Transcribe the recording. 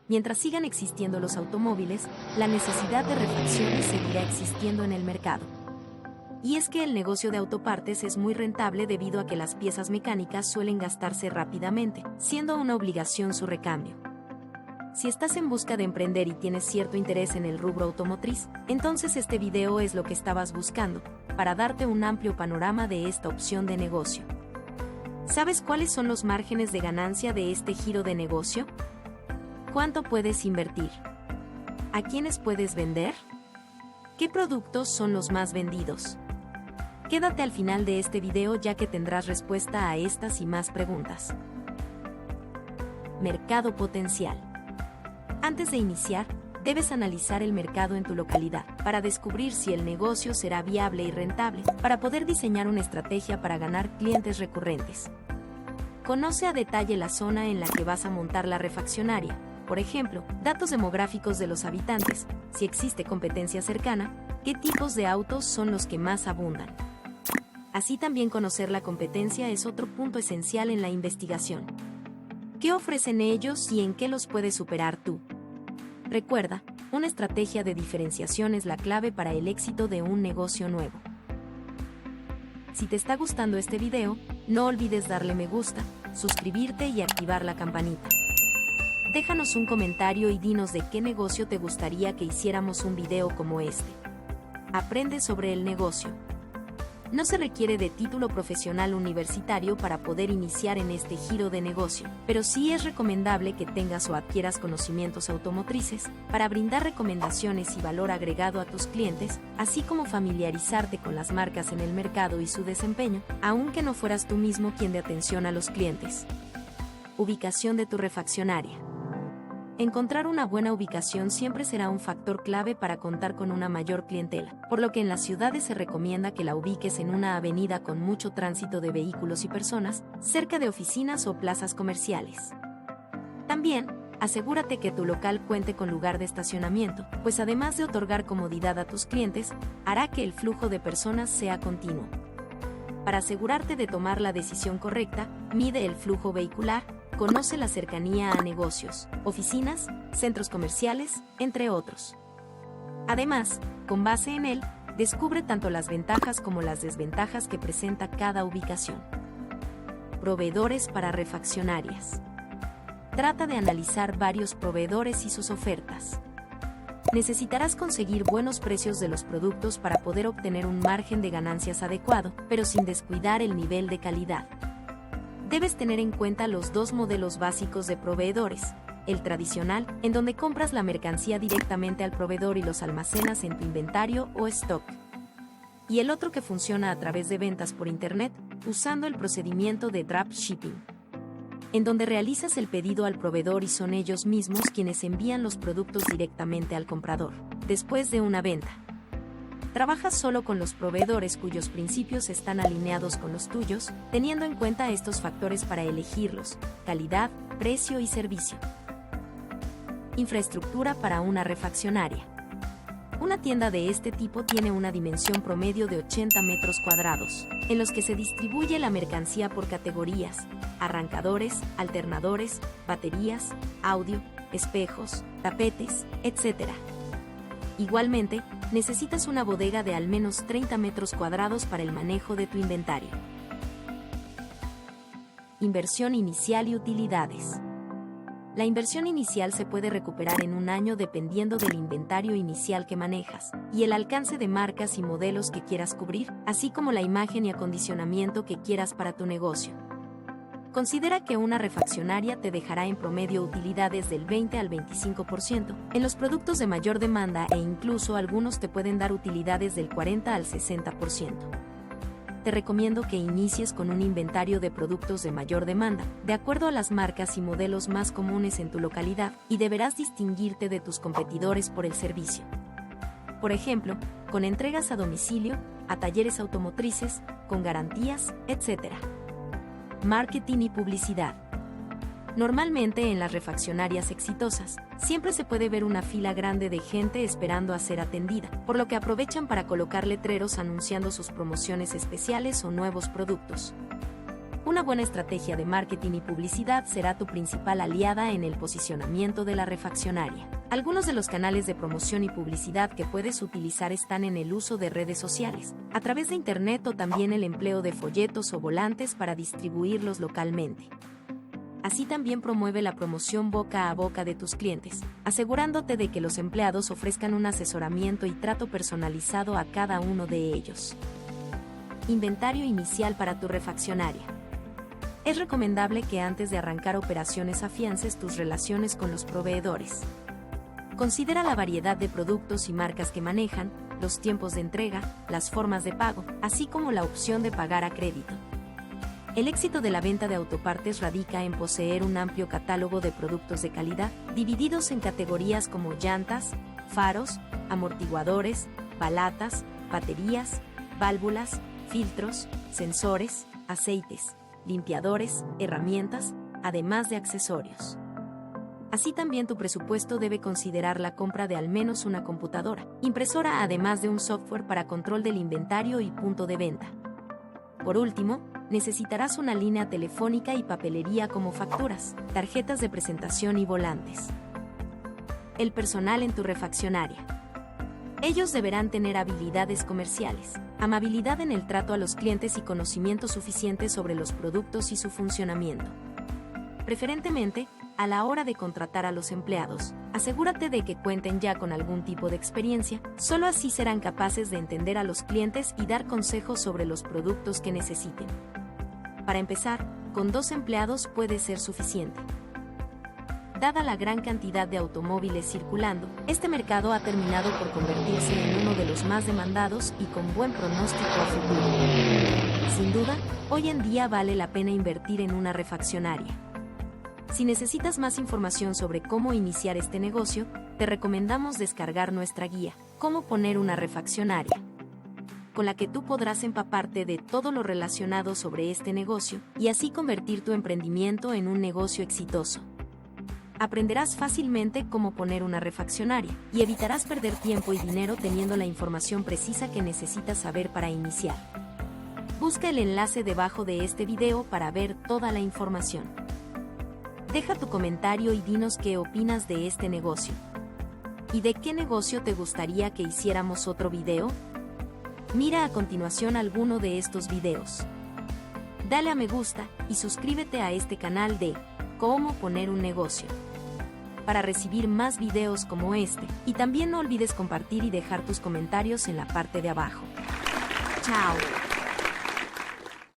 Mientras sigan existiendo los automóviles, la necesidad de refacciones seguirá existiendo en el mercado. Y es que el negocio de autopartes es muy rentable debido a que las piezas mecánicas suelen gastarse rápidamente, siendo una obligación su recambio. Si estás en busca de emprender y tienes cierto interés en el rubro automotriz, entonces este video es lo que estabas buscando, para darte un amplio panorama de esta opción de negocio. ¿Sabes cuáles son los márgenes de ganancia de este giro de negocio? ¿Cuánto puedes invertir? ¿A quiénes puedes vender? ¿Qué productos son los más vendidos? Quédate al final de este video ya que tendrás respuesta a estas y más preguntas. Mercado potencial. Antes de iniciar, debes analizar el mercado en tu localidad para descubrir si el negocio será viable y rentable, para poder diseñar una estrategia para ganar clientes recurrentes. Conoce a detalle la zona en la que vas a montar la refaccionaria, por ejemplo, datos demográficos de los habitantes, si existe competencia cercana, qué tipos de autos son los que más abundan. Así también conocer la competencia es otro punto esencial en la investigación. ¿Qué ofrecen ellos y en qué los puedes superar tú? Recuerda, una estrategia de diferenciación es la clave para el éxito de un negocio nuevo. Si te está gustando este video, no olvides darle me gusta, suscribirte y activar la campanita. Déjanos un comentario y dinos de qué negocio te gustaría que hiciéramos un video como este. Aprende sobre el negocio. No se requiere de título profesional universitario para poder iniciar en este giro de negocio, pero sí es recomendable que tengas o adquieras conocimientos automotrices para brindar recomendaciones y valor agregado a tus clientes, así como familiarizarte con las marcas en el mercado y su desempeño, aunque no fueras tú mismo quien dé atención a los clientes. Ubicación de tu refaccionaria. Encontrar una buena ubicación siempre será un factor clave para contar con una mayor clientela, por lo que en las ciudades se recomienda que la ubiques en una avenida con mucho tránsito de vehículos y personas, cerca de oficinas o plazas comerciales. También, asegúrate que tu local cuente con lugar de estacionamiento, pues además de otorgar comodidad a tus clientes, hará que el flujo de personas sea continuo. Para asegurarte de tomar la decisión correcta, mide el flujo vehicular, conoce la cercanía a negocios, oficinas, centros comerciales, entre otros. Además, con base en él, descubre tanto las ventajas como las desventajas que presenta cada ubicación. Proveedores para refaccionarias. Trata de analizar varios proveedores y sus ofertas. Necesitarás conseguir buenos precios de los productos para poder obtener un margen de ganancias adecuado, pero sin descuidar el nivel de calidad. Debes tener en cuenta los dos modelos básicos de proveedores: el tradicional, en donde compras la mercancía directamente al proveedor y los almacenas en tu inventario o stock, y el otro que funciona a través de ventas por internet, usando el procedimiento de dropshipping, en donde realizas el pedido al proveedor y son ellos mismos quienes envían los productos directamente al comprador, después de una venta. Trabajas solo con los proveedores cuyos principios están alineados con los tuyos, teniendo en cuenta estos factores para elegirlos: calidad, precio y servicio. Infraestructura para una refaccionaria. Una tienda de este tipo tiene una dimensión promedio de 80 metros cuadrados, en los que se distribuye la mercancía por categorías: arrancadores, alternadores, baterías, audio, espejos, tapetes, etc. Igualmente, necesitas una bodega de al menos 30 metros cuadrados para el manejo de tu inventario. Inversión inicial y utilidades. La inversión inicial se puede recuperar en un año dependiendo del inventario inicial que manejas, y el alcance de marcas y modelos que quieras cubrir, así como la imagen y acondicionamiento que quieras para tu negocio. Considera que una refaccionaria te dejará en promedio utilidades del 20 al 25% en los productos de mayor demanda, e incluso algunos te pueden dar utilidades del 40 al 60%. Te recomiendo que inicies con un inventario de productos de mayor demanda, de acuerdo a las marcas y modelos más comunes en tu localidad, y deberás distinguirte de tus competidores por el servicio. Por ejemplo, con entregas a domicilio, a talleres automotrices, con garantías, etc. Marketing y publicidad. Normalmente en las refaccionarias exitosas, siempre se puede ver una fila grande de gente esperando a ser atendida, por lo que aprovechan para colocar letreros anunciando sus promociones especiales o nuevos productos. Una buena estrategia de marketing y publicidad será tu principal aliada en el posicionamiento de la refaccionaria. Algunos de los canales de promoción y publicidad que puedes utilizar están en el uso de redes sociales, a través de Internet o también el empleo de folletos o volantes para distribuirlos localmente. Así también promueve la promoción boca a boca de tus clientes, asegurándote de que los empleados ofrezcan un asesoramiento y trato personalizado a cada uno de ellos. Inventario inicial para tu refaccionaria. Es recomendable que antes de arrancar operaciones afiances tus relaciones con los proveedores. Considera la variedad de productos y marcas que manejan, los tiempos de entrega, las formas de pago, así como la opción de pagar a crédito. El éxito de la venta de autopartes radica en poseer un amplio catálogo de productos de calidad, divididos en categorías como llantas, faros, amortiguadores, balatas, baterías, válvulas, filtros, sensores, aceites, limpiadores, herramientas, además de accesorios. Así también tu presupuesto debe considerar la compra de al menos una computadora, impresora además de un software para control del inventario y punto de venta. Por último, necesitarás una línea telefónica y papelería como facturas, tarjetas de presentación y volantes. El personal en tu refaccionaria. Ellos deberán tener habilidades comerciales, amabilidad en el trato a los clientes y conocimientos suficientes sobre los productos y su funcionamiento. Preferentemente, a la hora de contratar a los empleados, asegúrate de que cuenten ya con algún tipo de experiencia, solo así serán capaces de entender a los clientes y dar consejos sobre los productos que necesiten. Para empezar, con 2 empleados puede ser suficiente. Dada la gran cantidad de automóviles circulando, este mercado ha terminado por convertirse en uno de los más demandados y con buen pronóstico a futuro. Sin duda, hoy en día vale la pena invertir en una refaccionaria. Si necesitas más información sobre cómo iniciar este negocio, te recomendamos descargar nuestra guía, Cómo poner una refaccionaria, con la que tú podrás empaparte de todo lo relacionado sobre este negocio y así convertir tu emprendimiento en un negocio exitoso. Aprenderás fácilmente cómo poner una refaccionaria y evitarás perder tiempo y dinero teniendo la información precisa que necesitas saber para iniciar. Busca el enlace debajo de este video para ver toda la información. Deja tu comentario y dinos qué opinas de este negocio. ¿Y de qué negocio te gustaría que hiciéramos otro video? Mira a continuación alguno de estos videos. Dale a me gusta y suscríbete a este canal de Cómo poner un negocio, para recibir más videos como este, y también no olvides compartir y dejar tus comentarios en la parte de abajo. ¡Chao!